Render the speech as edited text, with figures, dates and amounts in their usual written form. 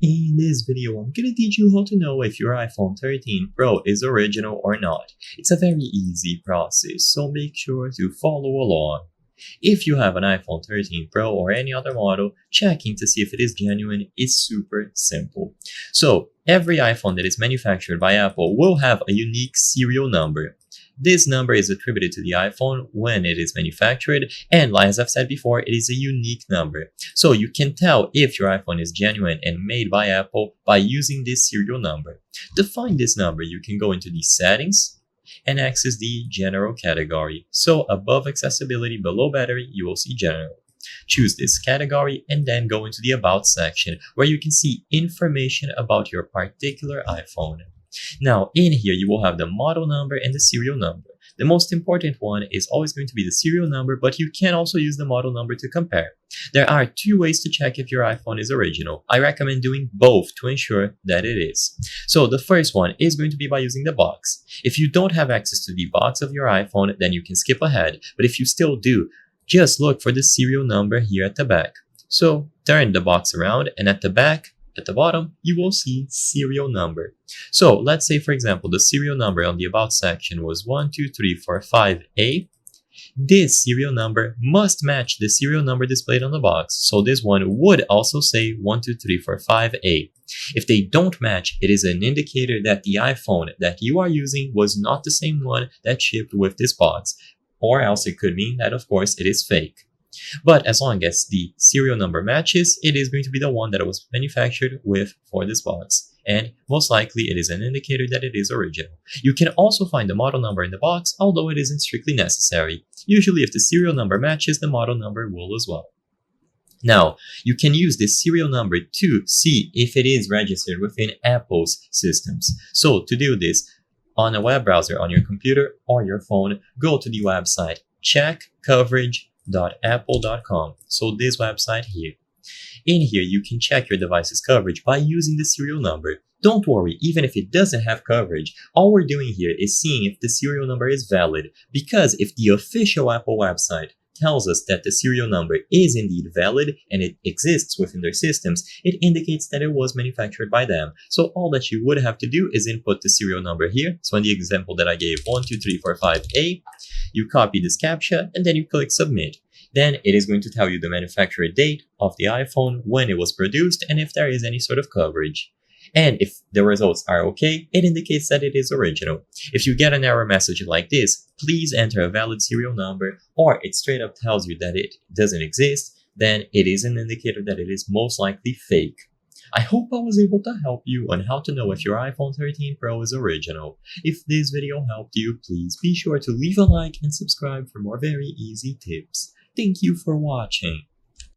In this video, I'm gonna teach you how to know if your iPhone 13 Pro is original or not. It's a very easy process, so make sure to follow along. If you have an iPhone 13 Pro or any other model, checking to see if it is genuine is super simple. So, every iPhone that is manufactured by Apple will have a unique serial number. This number is attributed to the iPhone when it is manufactured, and as I've said before, it is a unique number. So you can tell if your iPhone is genuine and made by Apple by using this serial number. To find this number, you can go into the settings and access the general category. So above accessibility, below battery, you will see general. Choose this category and then go into the about section where you can see information about your particular iPhone. Now, in here, you will have the model number and the serial number. The most important one is always going to be the serial number, but you can also use the model number to compare. There are two ways to check if your iPhone is original. I recommend doing both to ensure that it is. So the first one is going to be by using the box. If you don't have access to the box of your iPhone, then you can skip ahead. But if you still do, just look for the serial number here at the back. So turn the box around, and at the back, at the bottom, you will see serial number. So let's say, for example, the serial number on the About section was 12345A. This serial number must match the serial number displayed on the box, so this one would also say 12345A. If they don't match, it is an indicator that the iPhone that you are using was not the same one that shipped with this box, or else it could mean that, of course, it is fake. But as long as the serial number matches, it is going to be the one that it was manufactured with for this box. And most likely it is an indicator that it is original. You can also find the model number in the box, although it isn't strictly necessary. Usually if the serial number matches, the model number will as well. Now, you can use this serial number to see if it is registered within Apple's systems. So to do this, on a web browser on your computer or your phone, go to the website checkcoverage.apple.com. So this website here. In here, you can check your device's coverage by using the serial number. Don't worry, even if it doesn't have coverage, all we're doing here is seeing if the serial number is valid, because if the official Apple website tells us that the serial number is indeed valid and it exists within their systems, it indicates that it was manufactured by them. So all that you would have to do is input the serial number here. So in the example that I gave, 12345A, you copy this CAPTCHA and then you click submit. Then it is going to tell you the manufacturer date of the iPhone, when it was produced, and if there is any sort of coverage. And if the results are okay, it indicates that it is original. If you get an error message like this, please enter a valid serial number, or it straight up tells you that it doesn't exist, then it is an indicator that it is most likely fake. I hope I was able to help you on how to know if your iPhone 13 Pro is original. If this video helped you, please be sure to leave a like and subscribe for more very easy tips. Thank you for watching.